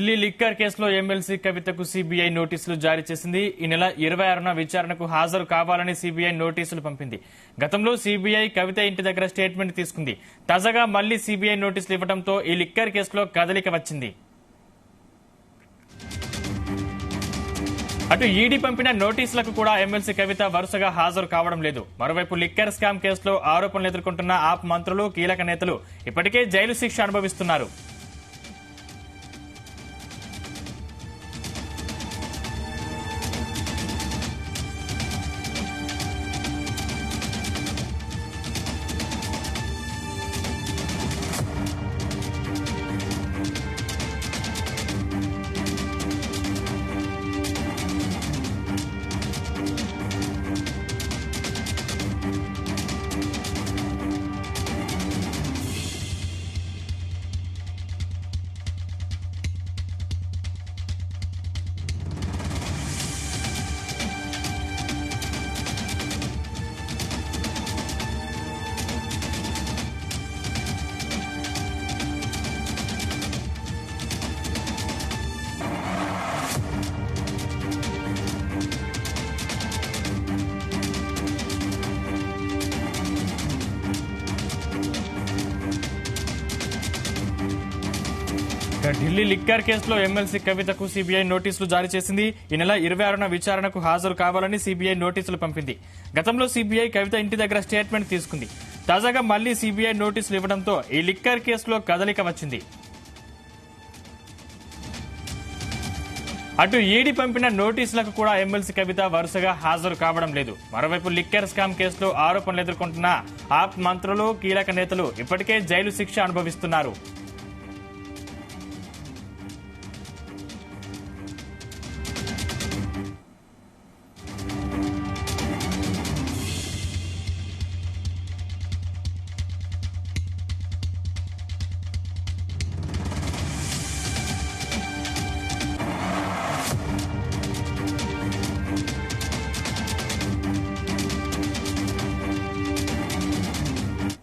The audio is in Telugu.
ఢిల్లీ లిక్కర్ కేసులో ఎమ్మెల్సీ కవితకు సీబీఐ నోటీసులు జారీ చేసింది. ఈ నెల 26న విచారణకు హాజరు కావాలని సీబీఐ నోటీసులు పంపింది. గతంలో సీబీఐ కవిత ఇంటి దగ్గర స్టేట్మెంట్ తీసుకుంది. తాజాగా మళ్లీ సీబీఐ నోటీసులు ఇవ్వడంతో ఈ లిక్కర్ కేసులో కదలిక వచ్చింది. అటు ఈడీ పంపిన నోటీసులకు కూడా ఎమ్మెల్సీ కవిత వరుసగా హాజరు కావడం లేదు. మరోవైపు లిక్కర్ స్కామ్ కేసులో ఆరోపణలు ఎదుర్కొంటున్న ఆప్ మంత్రులు, కీలక నేతలు ఇప్పటికే జైలు శిక్ష అనుభవిస్తున్నారు. ఢిల్లీ లిక్కర్ కేసులో ఎమ్మెల్సీ కవితకు సీబీఐ నోటీసులు జారీ చేసింది. ఈ నెల 26న విచారణకు హాజరు కావాలని సీబీఐ నోటీసులు పంపింది. గతంలో సీబీఐ కవిత ఇంటి దగ్గర స్టేట్మెంట్ తీసుకుంది. తాజాగా మళ్లీ సీబీఐ నోటీసులు ఇవ్వడంతో ఈ లిక్కర్ కేసులో కదలిక వచ్చింది. అటు ఈడీ పంపిన నోటీసులకు కూడా ఎమ్మెల్సీ కవిత వరుసగా హాజరు కావడం లేదు. మరోవైపు లిక్కర్ స్కామ్ కేసులో ఆరోపణలు ఎదుర్కొంటున్న ఆప్ మంత్రులు, కీలక నేతలు ఇప్పటికే జైలు శిక్ష అనుభవిస్తున్నారు.